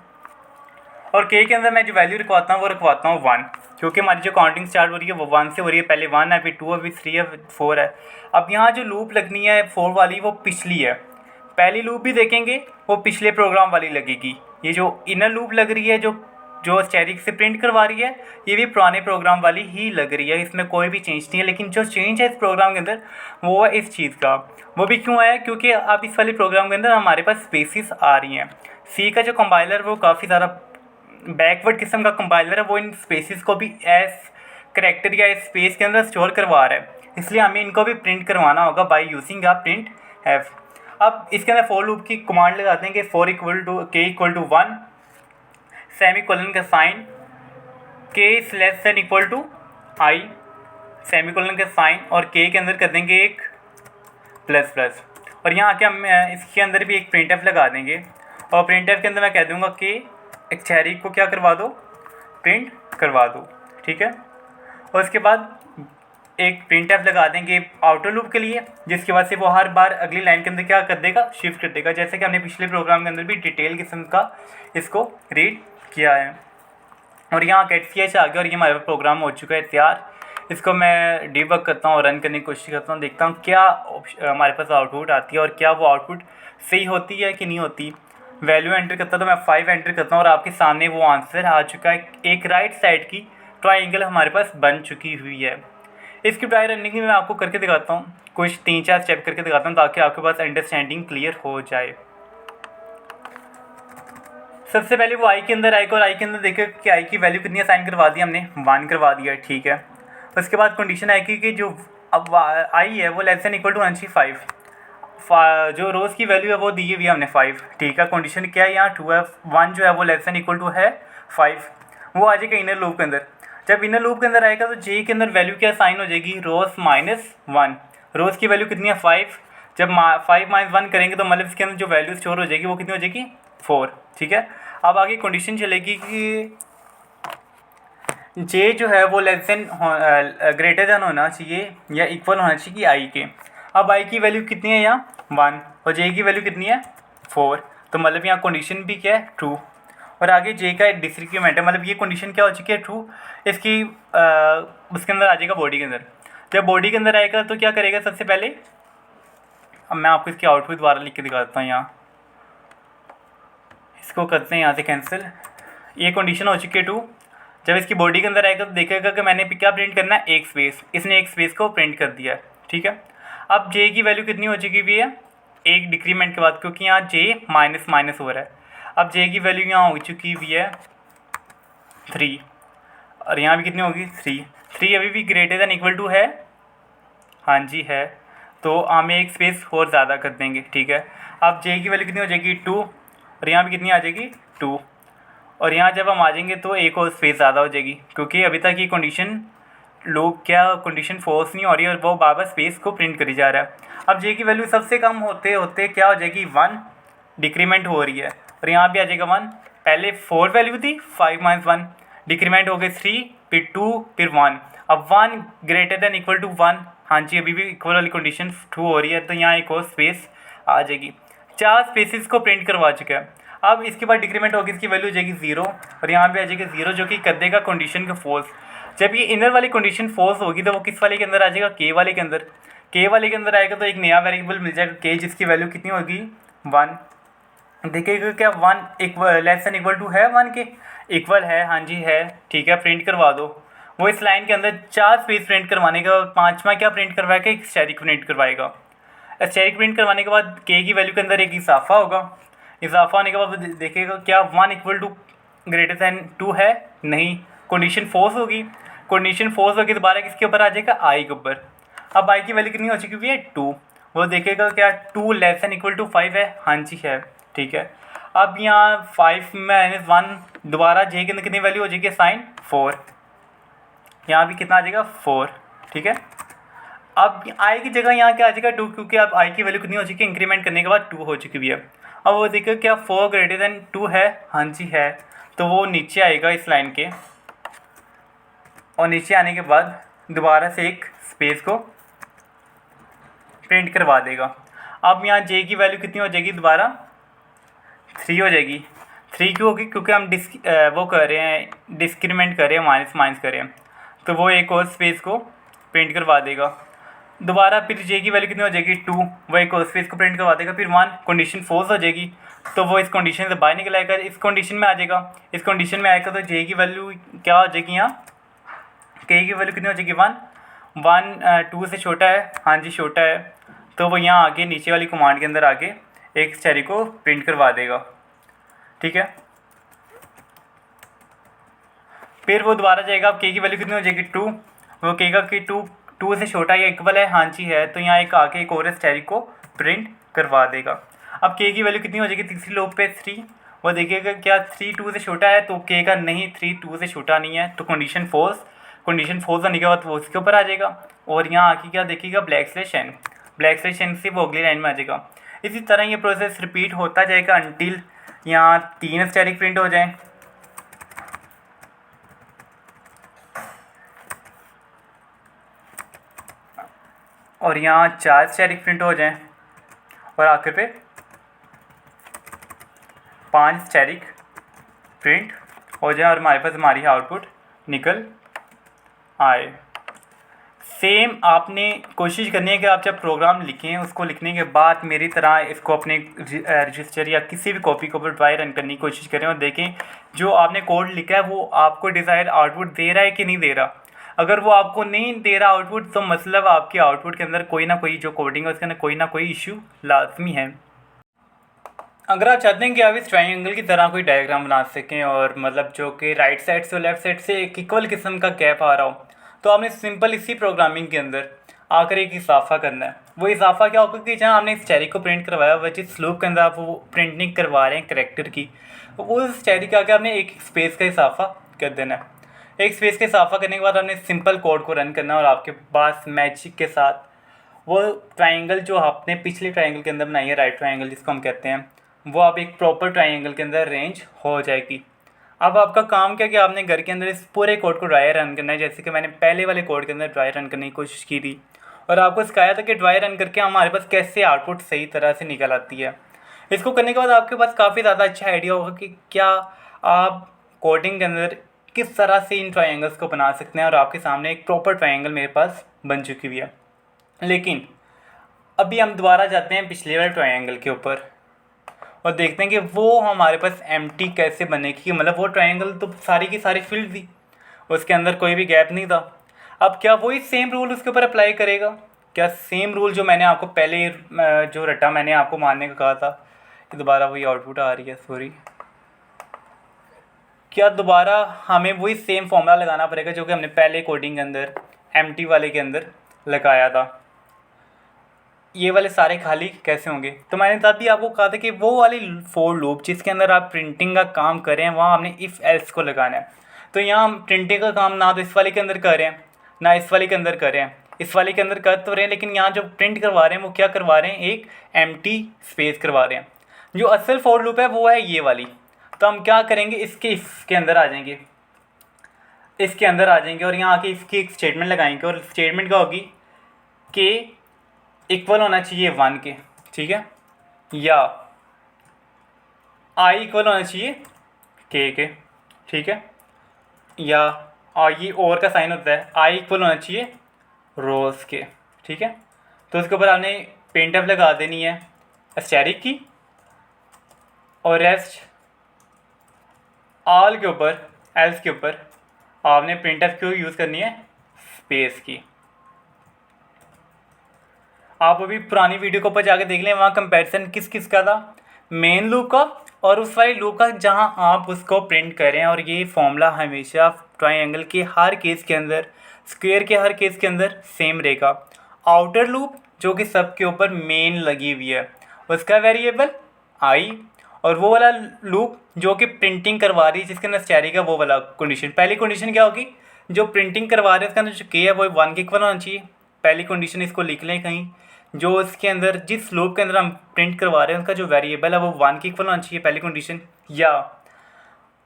और के के अंदर मैं जो वैल्यू रखवाता हूँ वो रखवाता हूँ 1, क्योंकि हमारी जो काउंटिंग स्टार्ट हो रही है वो 1 से हो रही है। पहले 1 है, फिर 2 है, फिर 3 है, फिर 4 है। अब यहाँ जो लूप लगनी है 4 वाली वो पिछली है, पहली लूप भी देखेंगे वो पिछले प्रोग्राम वाली लगेगी। ये जो इनर लूप लग रही है जो स्टैटिक से प्रिंट करवा रही है ये भी पुराने प्रोग्राम वाली ही लग रही है, इसमें कोई भी चेंज नहीं है। लेकिन जो चेंज है इस प्रोग्राम के अंदर वो है इस चीज़ का। वो भी क्यों है, क्योंकि अब इस वाले प्रोग्राम के अंदर हमारे पास स्पेसिस आ रही हैं। सी का जो कंपाइलर वो काफ़ी ज़्यादा बैकवर्ड किस्म का कंपाइलर है, वो इन स्पेसिस को भी एज करैक्टर या स्पेस के अंदर स्टोर करवा रहा है, इसलिए हमें इनको भी प्रिंट करवाना होगा by using a print F. अब इसके अंदर फॉर लूप की कमांड लगाते हैं कि for equal to k equal to 1 semicolon का sign, k is less than equal to i semicolon का साइन, और के के अंदर कर देंगे एक प्लस प्लस। और यहाँ आके हम इसके अंदर भी एक प्रिंट एफ लगा देंगे और प्रिंट एफ के अंदर मैं कह दूँगा कि एक चेरी को क्या करवा दो, प्रिंट करवा दो, ठीक है। और उसके बाद एक प्रिंट एफ लगा देंगे आउटर लूप के लिए, जिसके बाद से वो हर बार अगली लाइन के अंदर क्या कर देगा, शिफ्ट कर देगा, जैसे कि हमने पिछले प्रोग्राम के अंदर भी डिटेल किस्म का इसको रीड किया है। और यहाँ गेट सी एच आ गया और ये हमारा प्रोग्राम हो चुका है तैयार। इसको मैं डिबग करता हूँ और रन करने की कोशिश करता हूँ, देखता हूँ क्या हमारे पास आउटपुट आती है और क्या वो आउटपुट सही होती है कि नहीं होती। वैल्यू एंटर करता तो मैं 5 एंटर करता हूँ और आपके सामने वो आंसर आ चुका है। एक राइट साइड की ट्राइंगल हमारे पास बन चुकी हुई है। इसकी ट्राई रनिंग में मैं आपको करके दिखाता हूँ, कुछ 3-4 स्टेप करके दिखाता हूँ ताकि आपके पास अंडरस्टैंडिंग क्लियर हो जाए। सबसे पहले वो आई के अंदर आएगा और आई के अंदर देखें कि आई की वैल्यू कितनी असाइन करवा दी हमने, 1 करवा दिया, ठीक है। उसके बाद कंडीशन आएगी कि जो अब आई है वो लेस दैन इक्वल टू होना चाहिए 5। जो रोज़ की वैल्यू है वो दी हुई है हमने 5, ठीक है। कंडीशन क्या है, यहाँ 2 है, 1 जो है वो लेस दैन इक्वल टू है 5, वो आ जाएगा इनर लूप के अंदर। जब इनर लूप के अंदर आएगा तो जे के अंदर वैल्यू क्या साइन हो जाएगी, रोज़ -1। रोज़ की वैल्यू कितनी है 5, जब 5 - 1 करेंगे तो मतलब इसके अंदर जो वैल्यू स्टोर हो जाएगी वो कितनी हो जाएगी 4, ठीक है। अब आगे कंडीशन चलेगी कि जे जो है वो लेस देन ग्रेटर देन होना चाहिए या इक्वल होना चाहिए आई के। अब आई की वैल्यू कितनी है यहाँ 1 और जे की वैल्यू कितनी है 4, तो मतलब यहाँ कंडीशन भी क्या है ट्रू। और आगे जे का डिसरिक्यूमेंट है, मतलब ये कंडीशन क्या हो चुकी है ट्रू। इसकी उसके अंदर आ जाएगा बॉडी के अंदर। जब बॉडी के अंदर आएगा तो क्या करेगा सबसे पहले, अब मैं आपको इसकी आउटपुट दोबारा लिख के दिखाता हूँ। यहाँ इसको करते हैं यहाँ से कैंसिल। ये कंडीशन हो चुकी है 2। जब इसकी बॉडी के अंदर आएगा तो देखेगा कि मैंने क्या प्रिंट करना है, एक स्पेस। इसने एक स्पेस को प्रिंट कर दिया है, ठीक है। अब जे की वैल्यू कितनी हो चुकी हुई है, एक डिक्रीमेंट के बाद, क्योंकि यहाँ जे माइनस माइनस हो रहा है। अब जे की वैल्यू यहाँ हो चुकी हुई है 3, और यहाँ भी कितनी होगी 3 अभी भी ग्रेटर दैन इक्वल टू है, हाँ जी है, तो हम एक स्पेस और ज़्यादा कर देंगे, ठीक है। अब जे की वैल्यू कितनी हो जाएगी 2, और यहाँ भी कितनी आ जाएगी 2, और यहाँ जब हम आ जाएंगे तो एक और स्पेस ज़्यादा हो जाएगी, क्योंकि अभी तक ये कंडीशन फोर्स नहीं हो रही है और वो बार स्पेस को प्रिंट करी जा रहा है। अब जे की वैल्यू सबसे कम होते होते क्या हो जाएगी 1, डिक्रीमेंट हो रही है, और यहाँ भी आ जाएगा 1। पहले 4 वैल्यू थी, 5 - 1 डिक्रीमेंट हो गए 3, फिर 2, फिर 1। अब 1 ग्रेटर दैन इक्वल टू 1, हाँ जी अभी भी इक्वल वाली कंडीशन ट्रू हो रही है, तो यहाँ एक और स्पेस आ जाएगी। 4 स्पेसिस को प्रिंट करवा चुका है। अब इसके बाद डिक्रीमेंट होगी, इसकी वैल्यू हो जाएगी 0, और यहाँ भी आ जाएगी 0, जो कि कर देगा कंडीशन का फोर्स। जब ये इनर वाली कंडीशन फोर्स होगी तो वो किस वाले के अंदर आ जाएगा, के वाले के अंदर। के वाले के अंदर आएगा तो एक नया वेरिएबल मिल जाएगा के, जिसकी वैल्यू कितनी होगी 1। देखिएगा क्या 1 equal less than equal to है 1 के, इक्वल है, हाँ जी है, ठीक है। प्रिंट करवा दो। वो इस लाइन के अंदर 4 स्पेस प्रिंट करवाने का, और 5वां क्या प्रिंट करवाएगा, एक स्टैटिक प्रिंट करवाएगा। स्टैटिक प्रिंट करवाने के बाद के की वैल्यू के अंदर एक इजाफा होगा। इजाफा होने के बाद देखिएगा क्या 1 इक्वल टू ग्रेटर दैन 2 है, नहीं, कंडीशन फोर्स होगी। कंडीशन फोर्स होगी दोबारा किसके ऊपर आ जाएगा, आई के ऊपर। अब आई की वैल्यू कितनी हो चुकी है 2। वो देखेगा क्या 2 लेस दैन इक्वल टू 5 है, हाँ जी है, ठीक है। अब यहाँ 5 - 1 दोबारा जे के अंदर कितनी वैल्यू हो जाएगी, साइन 4, यहाँ भी कितना आ जाएगा 4, ठीक है। अब आई की जगह यहाँ क्या आ जाएगा 2, क्योंकि अब आई की वैल्यू कितनी हो चुकी है, इंक्रीमेंट करने के बाद 2 हो चुकी है। अब वो देखो क्या 4 ग्रेटर दैन 2 है, हाँ जी है, तो वो नीचे आएगा इस लाइन के, और नीचे आने के बाद दोबारा से एक स्पेस को प्रिंट करवा देगा। अब यहाँ जे की वैल्यू कितनी हो जाएगी, दोबारा 3 हो जाएगी। 3 क्यों होगी, क्योंकि हम वो कर रहे हैं, डिस्क्रीमेंट कर रहे हैं, माइनस माइनस कर रहे हैं, तो वो एक और स्पेस को प्रिंट करवा देगा। दोबारा फिर जे की वैल्यू कितनी हो जाएगी 2, वो एक और स्पेस को प्रिंट करवा देगा। फिर 1 कंडीशन फोर्स हो जाएगी, तो वो इस कंडीशन से बाहर निकल आएगा, इस कंडीशन में आ जाएगा। इस कंडीशन में आएगा तो जे की वैल्यू क्या हो जाएगी, यहाँ के की वैल्यू कितनी हो जाएगी 1 2 से छोटा है, हाँ जी छोटा है, तो वो यहाँ आगे नीचे वाली कमांड के अंदर आके एक स्टैरी को प्रिंट करवा देगा, ठीक है। फिर वो दोबारा जाएगा, अब के की वैल्यू कितनी हो जाएगी 2, वो कहेगा कि 2 से छोटा या इक्वल है, हाँ जी है, तो यहाँ एक आके एक और स्टैरी को प्रिंट करवा देगा। अब के की वैल्यू कितनी हो जाएगी तीसरी लूप पे 3, वो देखिएगा क्या 3 2 से छोटा है, तो के का नहीं 3 2 से छोटा नहीं है, तो कंडीशन फोर्स होने के बाद वो उसके ऊपर आ जाएगा। और यहाँ आके क्या देखिएगा ब्लैक/n से वो अगली लाइन में आ जाएगा। इसी तरह ये प्रोसेस रिपीट होता जाएगा अंटिल यहाँ 3 स्टैटिक प्रिंट हो जाए, और यहाँ 4 स्टैटिक प्रिंट हो जाएं, और आखिर पे 5 स्टैटिक प्रिंट हो जाए, और हमारे पास हमारी आउटपुट निकल आए। सेम आपने कोशिश करनी है कि आप जब प्रोग्राम लिखें, उसको लिखने के बाद मेरी तरह इसको अपने रजिस्टर या किसी भी कॉपी के ऊपर ट्राई रन करने की कोशिश करें, और देखें जो आपने कोड लिखा है वो आपको डिज़ायर आउटपुट दे रहा है कि नहीं दे रहा। अगर वो आपको नहीं दे रहा आउटपुट, तो मतलब आपके आउटपुट के अंदर कोई ना कोई जो कोडिंग है उसके अंदर कोई ना कोई इशू लाजमी है। अगर आप चाहते हैं कि आप इस ट्रायंगल की तरह कोई डायग्राम बना सकें, और मतलब जो कि राइट साइड से और लेफ़्ट साइड से एक इक्वल किस्म का गैप आ रहा हो, तो आपने सिंपल इसी प्रोग्रामिंग के अंदर आकर एक इजाफा करना है। वो इजाफा क्या होगा कि जहाँ आपने स्टैरिक को प्रिंट करवाया हुआ, जिस स्लूप के अंदर आप वो प्रिंट नहीं करवा रहे हैं करेक्टर की, तो उस स्टैरिक के आगे आपने एक स्पेस का इजाफा कर देना है। एक स्पेस का इजाफा करने के बाद आपने सिंपल कोड को रन करना है, और आपके पास मैजिक के साथ वो ट्रायंगल जो आपने पिछले ट्रायंगल के अंदर बनाई है, राइट ट्रायंगल जिसको हम कहते हैं, वो आप एक प्रॉपर ट्रायंगल के अंदर अरेंज हो जाएगी। अब आपका काम क्या कि आपने घर के अंदर इस पूरे कोड को ड्राई रन करना है, जैसे कि मैंने पहले वाले कोड के अंदर ड्राई रन करने की कोशिश की थी, और आपको सिखाया था कि ड्राई रन करके हमारे पास कैसे आउटपुट सही तरह से निकल आती है। इसको करने के बाद आपके पास काफ़ी ज़्यादा अच्छा आइडिया होगा कि क्या आप कोडिंग के अंदर किस तरह से इन ट्रायंगल्स को बना सकते हैं, और आपके सामने एक प्रॉपर ट्रायंगल मेरे पास बन चुकी हुई है। लेकिन अभी हम दोबारा जाते हैं पिछले वाले ट्रायंगल के ऊपर और देखते हैं कि वो हमारे पास एम्प्टी कैसे बनेगी। मतलब वो ट्रायंगल तो सारी की सारी फिल्ड थी, उसके अंदर कोई भी गैप नहीं था। अब क्या वही सेम रूल उसके ऊपर अप्लाई करेगा? क्या सेम रूल जो मैंने आपको पहले जो रटा मैंने आपको मानने का कहा था, कि दोबारा वही आउटपुट आ रही है, सॉरी, क्या दोबारा हमें वही सेम फॉर्मूला लगाना पड़ेगा जो कि हमने पहले कोडिंग के अंदर एम्प्टी वाले के अंदर लगाया था? ये वाले सारे खाली कैसे होंगे? तो मैंने तब भी आपको कहा था कि वो वाली फोर लूप जिसके अंदर आप प्रिंटिंग का काम कर रहे हैं वहाँ हमने इफ़ एल्स को लगाना है। तो यहाँ हम प्रिंटिंग का काम ना तो इस वाले के अंदर कर रहे हैं ना इस वाले के अंदर कर रहे हैं। इस वाले के अंदर कर तो रहे हैं, लेकिन यहाँ जो प्रिंट करवा रहे हैं वो क्या करवा रहे हैं, एक एम्प्टी स्पेस करवा रहे हैं। जो असल फोर लूप है वो है ये वाली। तो हम क्या करेंगे, इसके अंदर आ जाएंगे, इसके अंदर आ जाएंगे और यहाँ आके इसकी एक स्टेटमेंट लगाएंगे। और स्टेटमेंट क्या होगी कि इक्वल होना चाहिए 1 के, ठीक है, या आई इक्वल होना चाहिए के, ठीक है, या ये और का साइन होता है, आई इक्वल होना चाहिए रोज के, ठीक है। तो उसके ऊपर आपने प्रिंटफ लगा देनी है एस्टेरिक की, और रेस्ट ऑल के ऊपर, एल्स के ऊपर आपने प्रिंटफ क्यों यूज़ करनी है, स्पेस की। आप अभी पुरानी वीडियो के ऊपर जाके देख लें, वहाँ कंपैरिजन किस किस का था, मेन लूप का और उस वाली लूप का जहाँ आप उसको प्रिंट करें। और ये फॉर्मूला हमेशा ट्रायंगल के हर केस के अंदर, स्क्वायर के हर केस के अंदर सेम रहेगा। आउटर लूप जो कि सब के ऊपर मेन लगी हुई है उसका वेरिएबल आई, और वो वाला लूप जो कि प्रिंटिंग करवा रही है जिसके अंदर स्टैटिक है वो वाला कंडीशन। पहली कंडीशन क्या होगी, जो प्रिंटिंग करवा रहे हैं उसके अंदर जो के है वो 1 के इक्वल होना चाहिए। पहली कंडीशन इसको लिख लें कहीं, जो इसके अंदर जिस लूप के अंदर हम प्रिंट करवा रहे हैं उसका जो वेरिएबल है वो 1 के इक्वल होना चाहिए, पहली कंडीशन। या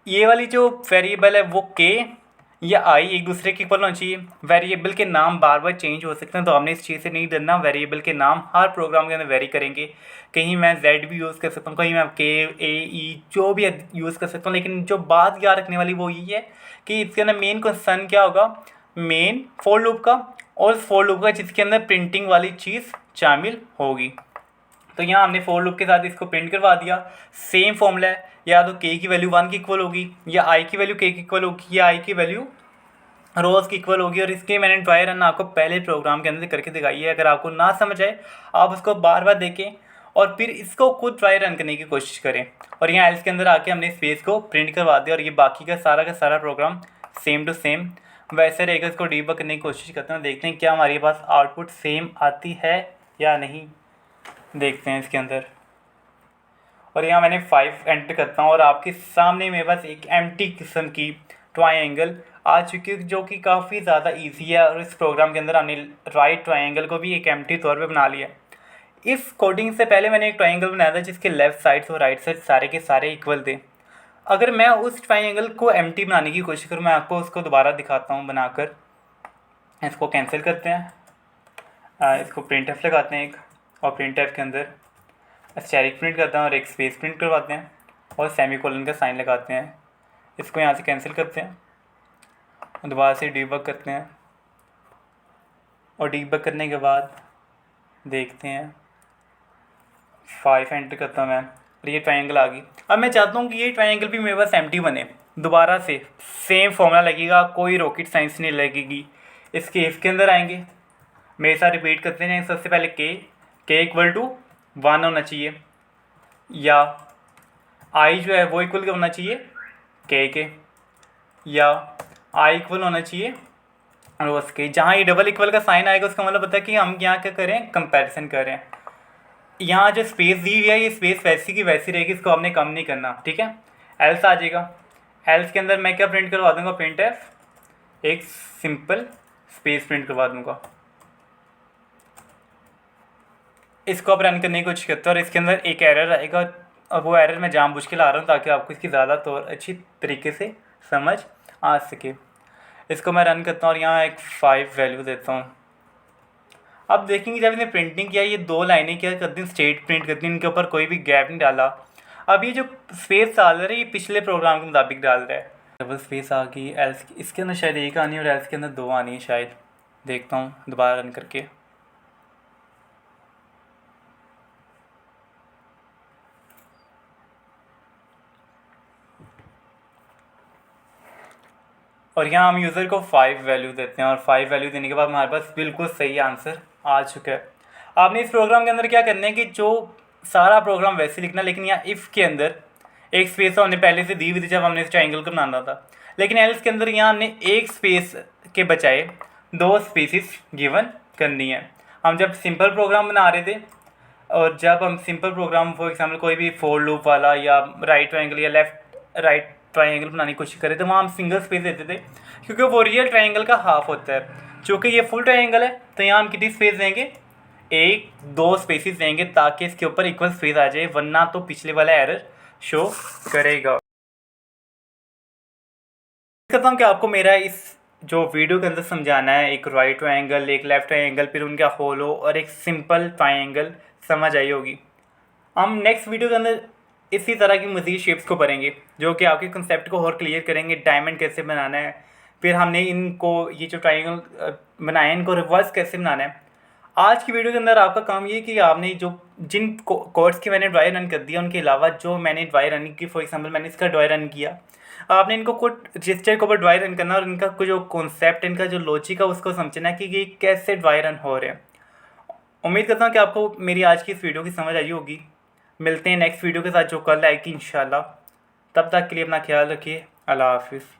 ये वाली जो वेरिएबल है वो के या आई एक दूसरे के इक्वल होना चाहिए। वेरिएबल के नाम बार बार चेंज हो सकते हैं, तो हमने इस चीज़ से नहीं डरना। वेरिएबल के नाम हर प्रोग्राम के अंदर वेरी करेंगे। कहीं मैं जेड भी यूज़ कर सकता हूँ, कहीं मैं के ए ई जो भी यूज़ कर सकता हूँ, लेकिन जो बात याद रखने वाली वो यही है कि इसके अंदर मेन कंसर्न क्या होगा, मेन फोर लूप का और फोर लूप का जिसके अंदर प्रिंटिंग वाली चीज़ शामिल होगी। तो यहाँ हमने फोर लूप के साथ इसको प्रिंट करवा दिया। सेम फॉर्मूला है, या तो के की वैल्यू 1 की इक्वल होगी, या आई की वैल्यू के की इक्वल होगी, या आई की वैल्यू रोज़ की इक्वल होगी। और इसके मैंने ट्राई रन आपको पहले प्रोग्राम के अंदर करके दिखाई है। अगर आपको ना समझ आए आप उसको बार बार देखें और फिर इसको खुद ट्राई रन करने की कोशिश करें। और यहाँ एल्स के अंदर आके हमने स्पेस को प्रिंट करवा दिया, और ये बाकी का सारा प्रोग्राम सेम टू सेम वैसे रहेगा। इसको डीबग करने की कोशिश करते हैं, देखते हैं क्या हमारे पास आउटपुट सेम आती है या नहीं, देखते हैं इसके अंदर। और यहाँ मैंने 5 एंटर करता हूँ और आपके सामने मेरे पास एक एम्प्टी किस्म की ट्रायंगल आ चुकी है जो कि काफ़ी ज़्यादा इजी है। और इस प्रोग्राम के अंदर हमने राइट ट्रायंगल को भी एक एम्प्टी तौर पे बना लिया। इस कोडिंग से पहले मैंने एक ट्रायंगल बनाया था जिसके लेफ़्ट साइड और राइट साइड सारे के सारे इक्वल थे। अगर मैं उस ट्रायंगल को एम्प्टी बनाने की कोशिश करूँ, मैं आपको उसको दोबारा दिखाता हूँ बनाकर। इसको कैंसिल करते हैं, इसको प्रिंट एफ लगाते हैं एक, और प्रिंट एफ के अंदर स्टैटिक प्रिंट करते हैं और एक स्पेस प्रिंट करवाते हैं और सेमीकोलन का साइन लगाते हैं। इसको यहाँ से कैंसिल करते हैं और दोबारा से डीबग करते हैं, और डीबग करने के बाद देखते हैं 5 एंटर करता हूँ मैं, और ये ट्रायंगल आ गई। अब मैं चाहता हूँ कि ये ट्रायंगल भी मेरे पास एम्प्टी बने। दोबारा से सेम फॉर्मूला लगेगा, कोई रॉकेट साइंस नहीं लगेगी। इसके इफ के अंदर आएंगे, मेरे साथ रिपीट करते हैं। सबसे पहले के इक्वल टू 1 होना चाहिए, या आई जो है वो इक्वल होना चाहिए के, या आई इक्वल होना चाहिए रोज के। जहाँ ये डबल इक्वल का साइन आएगा उसका मतलब होता है कि हम यहाँ क्या करें, कंपैरिजन करें। यहाँ जो स्पेस दी हुई है ये स्पेस वैसी की वैसी रहेगी, इसको हमने कम नहीं करना, ठीक है। एल्स आ जाएगा, एल्स के अंदर मैं क्या प्रिंट करवा दूंगा, प्रिंट एफ, एक सिंपल स्पेस प्रिंट करवा दूंगा। इसको आप रन करने की कोशिश करते हो और इसके अंदर एक एरर आएगा, और वो एरर मैं जानबूझ के ला रहा हूँ ताकि आपको इसकी ज़्यादा तो अच्छी तरीके से समझ आ सके। इसको मैं रन करता हूँ और यहाँ एक 5 वैल्यू देता हूँ। अब देखेंगे जब इसने प्रिंटिंग किया, ये 2 लाइनें क्या करती हैं, स्टेट प्रिंट करती हैं, इनके ऊपर कोई भी गैप नहीं डाला। अब ये जो स्पेस डाल रहा है ये पिछले प्रोग्राम के मुताबिक डाल रहा है, डबल स्पेस आ गई, एल्स इसके अंदर शायद एक आनी है और एल्स के अंदर 2 आनी है शायद। देखता हूँ दोबारा रन करके। और यहाँ हम यूज़र को 5 वैल्यू देते हैं और 5 वैल्यू देने के बाद हमारे पास बिल्कुल सही आंसर आ चुका है। आपने इस प्रोग्राम के अंदर क्या करना है कि जो सारा प्रोग्राम वैसे लिखना, लेकिन यहाँ इफ़ के अंदर एक स्पेस हमने पहले से दी हुई थी जब हमने इस ट्राइंगल को बनाना था, लेकिन एल्स के अंदर यहाँ हमने एक स्पेस के बजाय 2 स्पेसिस गिवन करनी है। हम जब सिंपल प्रोग्राम बना रहे थे और जब हम सिंपल प्रोग्राम फॉर एग्जांपल कोई भी फोर लूप वाला या राइट ट्रायंगल या लेफ्ट राइट ट्रायंगल बनाने की कोशिश करें तो वहाँ हम सिंगल स्पेस देते थे, क्योंकि वो रियल ट्रायंगल का हाफ होता है। चूँकि ये फुल ट्रायंगल है तो यहाँ हम कितनी स्पेस देंगे, 1-2 स्पेसिस देंगे ताकि इसके ऊपर इक्वल स्पेस आ जाए, वरना तो पिछले वाला एरर शो करेगा। करता हूँ कि आपको मेरा इस जो वीडियो के अंदर समझाना है, एक राइट ट्रायंगल, एक लेफ्ट ट्रायंगल, फिर उनका होलो और एक सिंपल ट्रायंगल समझ आई होगी। हम नेक्स्ट वीडियो के अंदर इसी तरह की मज़ीद शेप्स को पढ़ेंगे जो कि आपके कंसेप्ट को और क्लियर करेंगे। डायमंड कैसे बनाना है, फिर हमने इनको ये जो ट्रायंगल बनाए इनको रिवर्स कैसे बनाना है। आज की वीडियो के अंदर आपका काम ये कि आपने जो जिन कोड्स की मैंने ड्राई रन कर दिया उनके अलावा जो मैंने ड्राई रन की, फॉर एग्जांपल मैंने इसका ड्राई रन किया, आपने इनको कोड रजिस्टर के ऊपर ड्राई रन करना और इनका जो कॉन्सेप्ट, इनका जो लॉजिक है उसको समझना कि ये कैसे ड्राई रन हो रहे हैं। उम्मीद करता हूँ कि आपको मेरी आज की इस वीडियो की समझ आई होगी। मिलते हैं नेक्स्ट वीडियो के साथ जो कल आएगी इंशाल्लाह। तब तक के लिए अपना ख्याल रखिए। अल्लाह हाफिज़।